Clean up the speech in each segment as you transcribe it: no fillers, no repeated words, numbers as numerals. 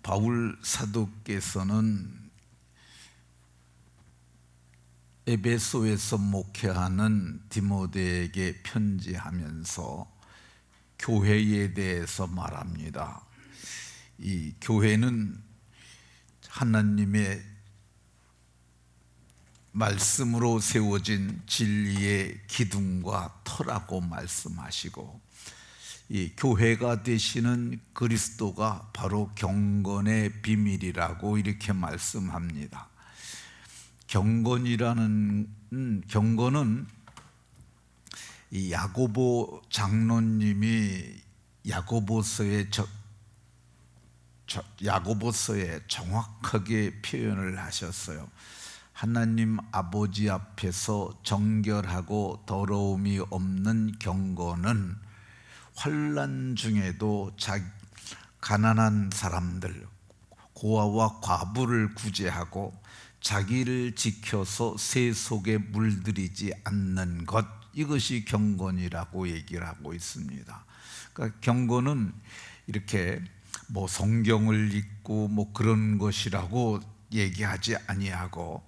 바울 사도께서는 에베소에서 목회하는 디모데에게 편지하면서 교회에 대해서 말합니다. 이 교회는 하나님의 말씀으로 세워진 진리의 기둥과 터라고 말씀하시고, 이 교회가 되시는 그리스도가 바로 경건의 비밀이라고 이렇게 말씀합니다. 경건은 이 야고보 장로님이 야고보서에 정확하게 표현을 하셨어요. 하나님 아버지 앞에서 정결하고 더러움이 없는 경건은 환난 중에도 가난한 사람들, 고아와 과부를 구제하고 자기를 지켜서 새 속에 물들이지 않는 것, 이것이 경건이라고 얘기를 하고 있습니다. 그러니까 경건은 이렇게 성경을 읽고 그런 것이라고 얘기하지 아니하고,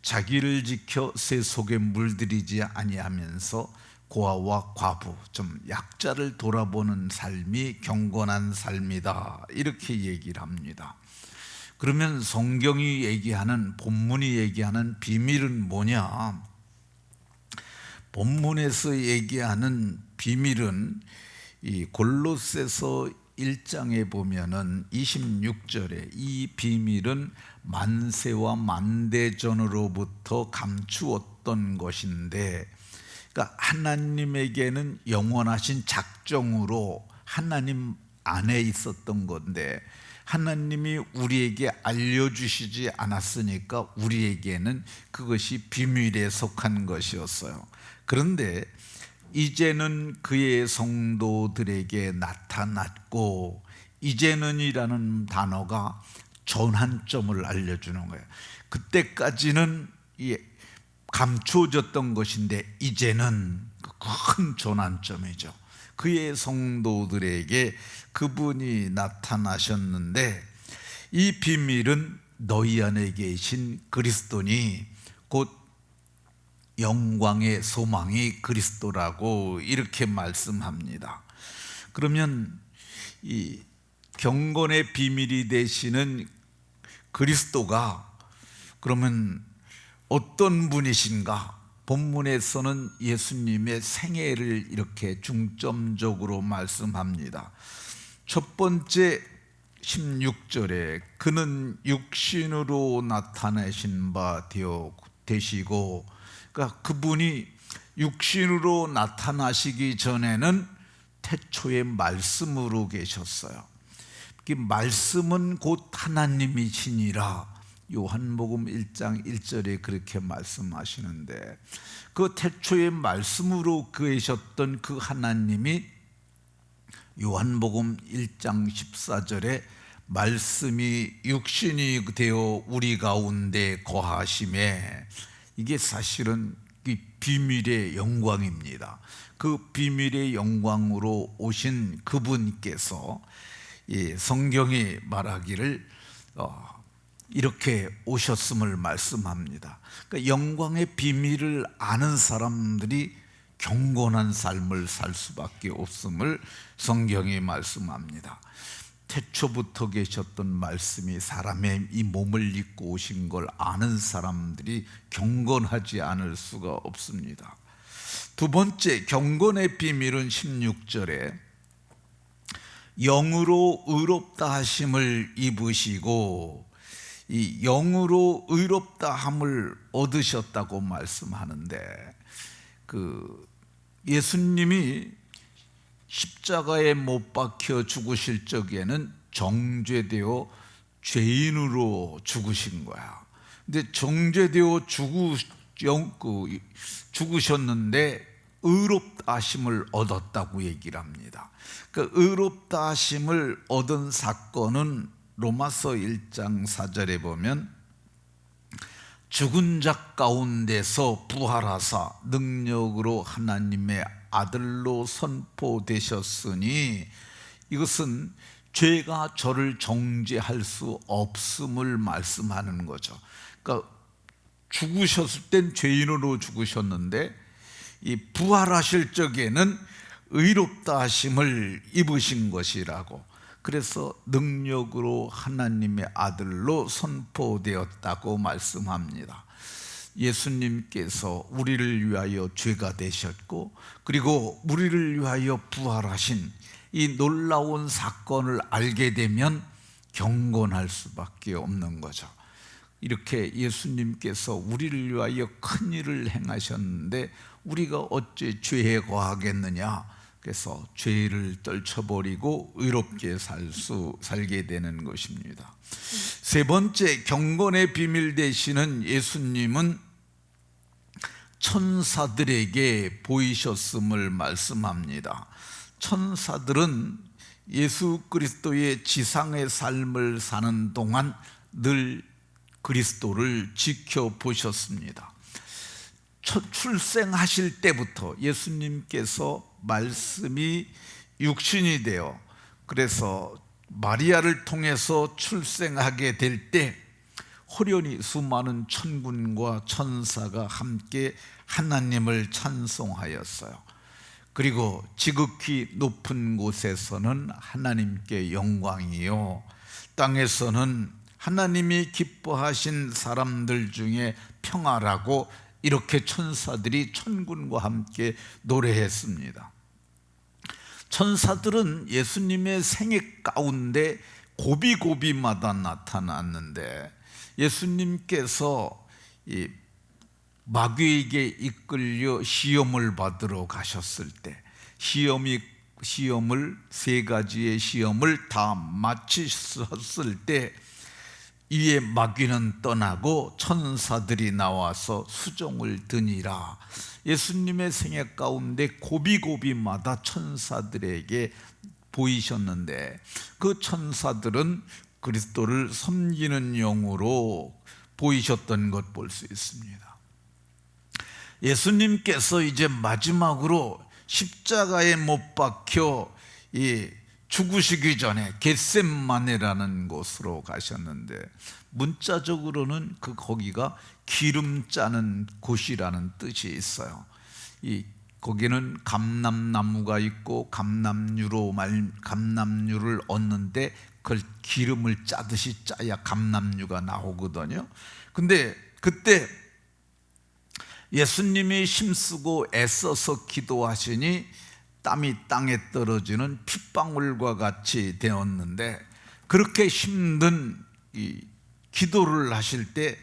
자기를 지켜 새 속에 물들이지 아니하면서 고아와 과부, 좀 약자를 돌아보는 삶이 경건한 삶이다, 이렇게 얘기를 합니다. 그러면 성경이 얘기하는, 본문이 얘기하는 비밀은 뭐냐? 본문에서 얘기하는 비밀은 이 골로새서 1장에 보면은 26절에 이 비밀은 만세와 만대전으로부터 감추었던 것인데, 그러니까 하나님에게는 영원하신 작정으로 하나님 안에 있었던 건데, 하나님이 우리에게 알려주시지 않았으니까 우리에게는 그것이 비밀에 속한 것이었어요. 그런데 이제는 그의 성도들에게 나타났고, 이제는이라는 단어가 전환점을 알려주는 거예요. 그때까지는 감추어졌던 것인데 이제는 큰 전환점이죠. 그의 성도들에게 그분이 나타나셨는데, 이 비밀은 너희 안에 계신 그리스도니 곧 영광의 소망이 그리스도라고 이렇게 말씀합니다. 그러면 이 경건의 비밀이 되시는 그리스도가 그러면 어떤 분이신가? 본문에서는 예수님의 생애를 이렇게 중점적으로 말씀합니다. 첫 번째 16절에 그는 육신으로 나타내신 바 되시고, 그러니까 그분이 육신으로 나타나시기 전에는 태초에 말씀으로 계셨어요. 그 말씀은 곧 하나님이시니라, 요한복음 1장 1절에 그렇게 말씀하시는데, 그 태초에 말씀으로 계셨던 그 하나님이 요한복음 1장 14절에 말씀이 육신이 되어 우리 가운데 거하심에, 이게 사실은 비밀의 영광입니다. 그 비밀의 영광으로 오신 그분께서 성경이 말하기를 이렇게 오셨음을 말씀합니다. 그러니까 영광의 비밀을 아는 사람들이 경건한 삶을 살 수밖에 없음을 성경이 말씀합니다. 태초부터 계셨던 말씀이 사람의 이 몸을 입고 오신 걸 아는 사람들이 경건하지 않을 수가 없습니다. 두 번째 경건의 비밀은 16절에 영으로 의롭다 하심을 입으시고, 이 영으로 의롭다 함을 얻으셨다고 말씀하는데, 예수님이 십자가에 못 박혀 죽으실 적에는 정죄되어 죄인으로 죽으신 거야. 근데 정죄되어 죽으셨는데 의롭다 하심을 얻었다고 얘기를 합니다. 그 의롭다 하심을 얻은 사건은 로마서 1장 4절에 보면 죽은 자 가운데서 부활하사 능력으로 하나님의 아들로 선포되셨으니, 이것은 죄가 저를 정죄할 수 없음을 말씀하는 거죠. 그러니까 죽으셨을 땐 죄인으로 죽으셨는데 이 부활하실 적에는 의롭다 하심을 입으신 것이라고, 그래서 능력으로 하나님의 아들로 선포되었다고 말씀합니다. 예수님께서 우리를 위하여 죄가 되셨고, 그리고 우리를 위하여 부활하신 이 놀라운 사건을 알게 되면 경건할 수밖에 없는 거죠. 이렇게 예수님께서 우리를 위하여 큰 일을 행하셨는데 우리가 어찌 죄에 거하겠느냐? 그래서 죄를 떨쳐버리고 의롭게 살게 되는 것입니다. 세 번째, 경건의 비밀 되시는 예수님은 천사들에게 보이셨음을 말씀합니다. 천사들은 예수 그리스도의 지상의 삶을 사는 동안 늘 그리스도를 지켜보셨습니다. 첫 출생하실 때부터 예수님께서 말씀이 육신이 되어, 그래서 마리아를 통해서 출생하게 될 때 호련히 수많은 천군과 천사가 함께 하나님을 찬송하였어요. 그리고 지극히 높은 곳에서는 하나님께 영광이요, 땅에서는 하나님이 기뻐하신 사람들 중에 평화라고, 이렇게 천사들이 천군과 함께 노래했습니다. 천사들은 예수님의 생애 가운데 고비고비마다 나타났는데, 예수님께서 이 마귀에게 이끌려 시험을 받으러 가셨을 때 시험을 세 가지의 시험을 다 마치셨을 때 이에 마귀는 떠나고 천사들이 나와서 수종을 드니라. 예수님의 생애 가운데 고비고비마다 천사들에게 보이셨는데 그 천사들은 그리스도를 섬기는 영으로 보이셨던 것 볼 수 있습니다. 예수님께서 이제 마지막으로 십자가에 못 박혀 죽으시기 전에 겟세마네라는 곳으로 가셨는데, 문자적으로는 거기가 기름 짜는 곳이라는 뜻이 있어요. 거기는 감람나무가 있고 감람유를 얻는데 그걸 기름을 짜듯이 짜야 감람유가 나오거든요. 근데 그때 예수님이 힘쓰고 애써서 기도하시니 땀이 땅에 떨어지는 핏방울과 같이 되었는데, 그렇게 힘든 기도를 하실 때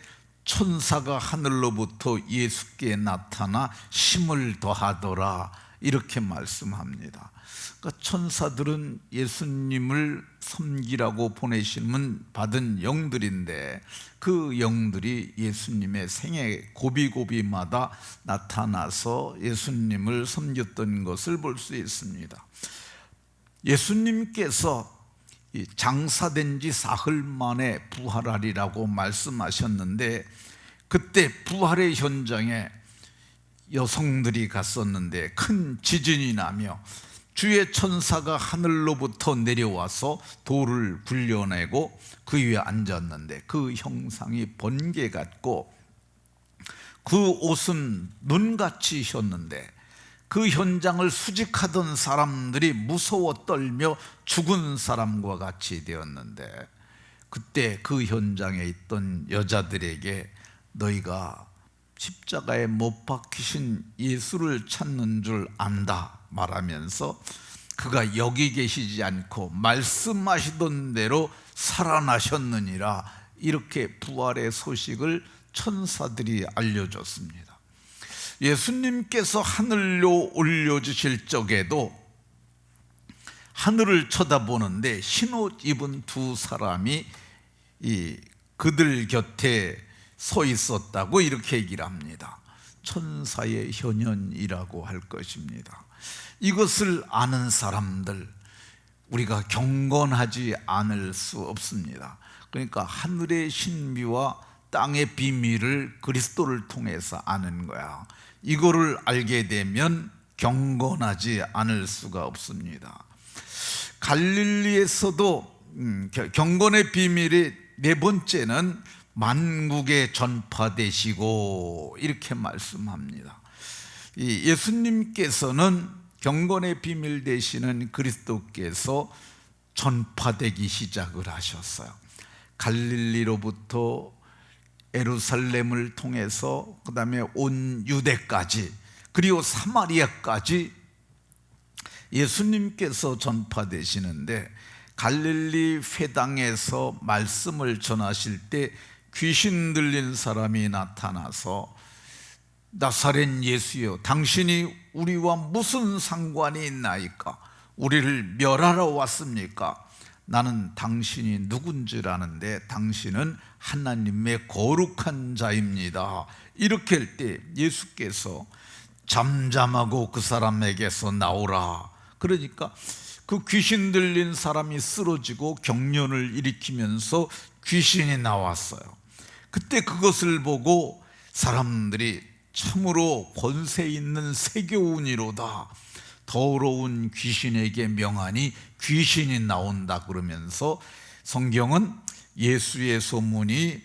천사가 하늘로부터 예수께 나타나 힘을 더하더라, 이렇게 말씀합니다. 그러니까 천사들은 예수님을 섬기라고 보내심은 받은 영들인데 그 영들이 예수님의 생애 고비고비마다 나타나서 예수님을 섬겼던 것을 볼 수 있습니다. 예수님께서 장사된 지 사흘 만에 부활하리라고 말씀하셨는데, 그때 부활의 현장에 여성들이 갔었는데 큰 지진이 나며 주의 천사가 하늘로부터 내려와서 돌을 굴려내고 그 위에 앉았는데 그 형상이 번개 같고 그 옷은 눈같이 휘었는데 그 현장을 수직하던 사람들이 무서워 떨며 죽은 사람과 같이 되었는데, 그때 그 현장에 있던 여자들에게 너희가 십자가에 못 박히신 예수를 찾는 줄 안다 말하면서 그가 여기 계시지 않고 말씀하시던 대로 살아나셨느니라, 이렇게 부활의 소식을 천사들이 알려줬습니다. 예수님께서 하늘로 올려주실 적에도 하늘을 쳐다보는데 흰옷 입은 두 사람이 그들 곁에 서 있었다고 이렇게 얘기를 합니다. 천사의 현현이라고 할 것입니다. 이것을 아는 사람들, 우리가 경건하지 않을 수 없습니다. 그러니까 하늘의 신비와 땅의 비밀을 그리스도를 통해서 아는 거야. 이거를 알게 되면 경건하지 않을 수가 없습니다. 갈릴리에서도 경건의 비밀이 네 번째는 만국에 전파되시고 이렇게 말씀합니다. 예수님께서는 경건의 비밀 되시는 그리스도께서 전파되기 시작을 하셨어요. 갈릴리로부터 예루살렘을 통해서 그 다음에 온 유대까지 그리고 사마리아까지 예수님께서 전파되시는데, 갈릴리 회당에서 말씀을 전하실 때 귀신 들린 사람이 나타나서 나사렛 예수여, 당신이 우리와 무슨 상관이 있나이까? 우리를 멸하러 왔습니까? 나는 당신이 누군지 아는데 당신은 하나님의 거룩한 자입니다. 이렇게 할 때 예수께서 잠잠하고 그 사람에게서 나오라. 그러니까 그 귀신 들린 사람이 쓰러지고 경련을 일으키면서 귀신이 나왔어요. 그때 그것을 보고 사람들이 참으로 권세 있는 세교훈이로다, 더러운 귀신에게 명하니 귀신이 나온다 그러면서 성경은 예수의 소문이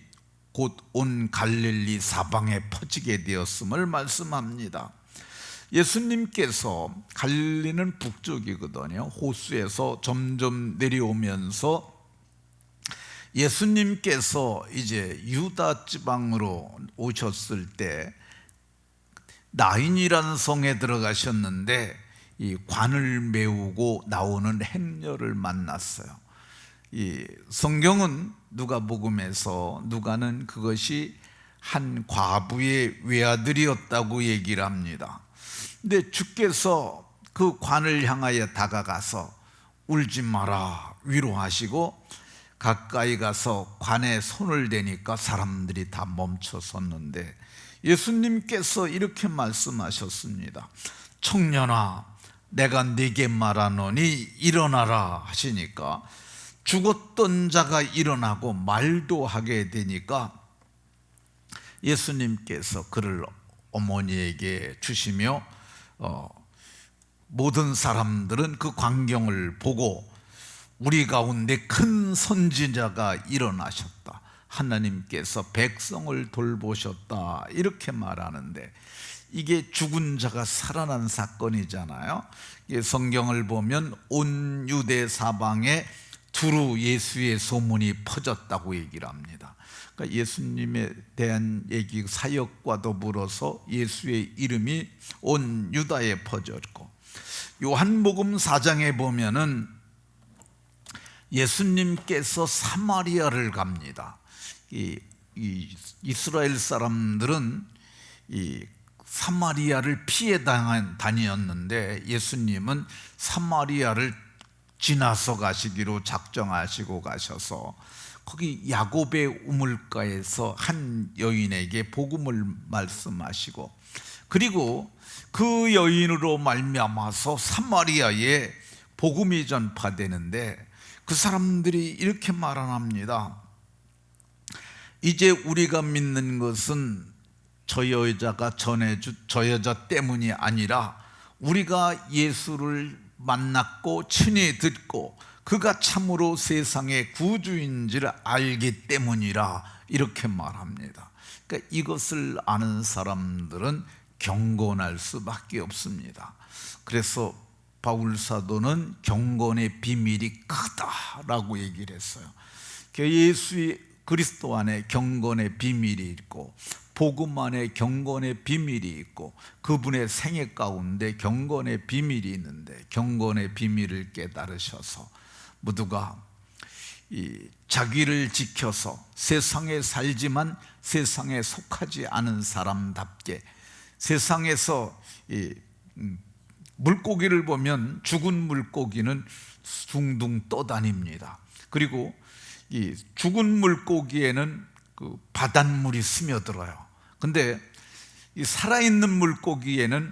곧 온 갈릴리 사방에 퍼지게 되었음을 말씀합니다. 예수님께서, 갈릴리는 북쪽이거든요. 호수에서 점점 내려오면서 예수님께서 이제 유다 지방으로 오셨을 때 나인이라는 성에 들어가셨는데 이 관을 메우고 나오는 행렬을 만났어요. 이 성경은 누가복음에서 누가는 그것이 한 과부의 외아들이었다고 얘기를 합니다. 근데 주께서 그 관을 향하여 다가가서 울지 마라 위로하시고 가까이 가서 관에 손을 대니까 사람들이 다 멈춰 섰는데 예수님께서 이렇게 말씀하셨습니다. 청년아, 내가 네게 말하노니 일어나라 하시니까 죽었던 자가 일어나고 말도 하게 되니까 예수님께서 그를 어머니에게 주시며 모든 사람들은 그 광경을 보고 우리 가운데 큰 선지자가 일어나셨다, 하나님께서 백성을 돌보셨다, 이렇게 말하는데 이게 죽은 자가 살아난 사건이잖아요. 성경을 보면 온 유대 사방에 두루 예수의 소문이 퍼졌다고 얘기를 합니다. 그러니까 예수님에 대한 얘기, 사역과 더불어서 예수의 이름이 온 유다에 퍼졌고, 요한복음 4장에 보면은 예수님께서 사마리아를 갑니다. 이스라엘 사람들은 이 사마리아를 피해 다녔는데 예수님은 사마리아를 지나서 가시기로 작정하시고 가셔서 거기 야곱의 우물가에서 한 여인에게 복음을 말씀하시고, 그리고 그 여인으로 말미암아서 사마리아에 복음이 전파되는데 그 사람들이 이렇게 말합니다. 이제 우리가 믿는 것은 저 여자 때문이 아니라 우리가 예수를 만났고 친히 듣고 그가 참으로 세상의 구주인지를 알기 때문이라, 이렇게 말합니다. 그러니까 이것을 아는 사람들은 경건할 수밖에 없습니다. 그래서 바울 사도는 경건의 비밀이 크다라고 얘기를 했어요. 예수의 그리스도 안에 경건의 비밀이 있고 복음 안에 경건의 비밀이 있고 그분의 생애 가운데 경건의 비밀이 있는데, 경건의 비밀을 깨달으셔서 모두가 자기를 지켜서 세상에 살지만 세상에 속하지 않은 사람답게, 세상에서 물고기를 보면 죽은 물고기는 둥둥 떠다닙니다. 그리고 이 죽은 물고기에는 그 바닷물이 스며들어요. 근데 이 살아있는 물고기에는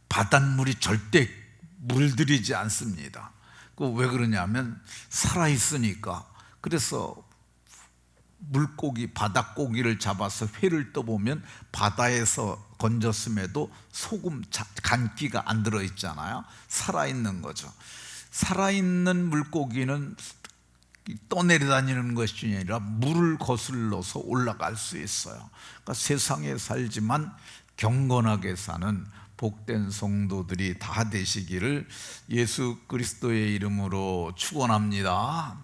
바닷물이 절대 물들이지 않습니다. 그 왜 그러냐면 살아있으니까. 그래서 물고기, 바닷고기를 잡아서 회를 떠보면 바다에서 건졌음에도 소금, 간기가 안 들어있잖아요. 살아있는 거죠. 살아있는 물고기는 떠내려다니는 것이 아니라 물을 거슬러서 올라갈 수 있어요. 그러니까 세상에 살지만 경건하게 사는 복된 성도들이 다 되시기를 예수 그리스도의 이름으로 축원합니다.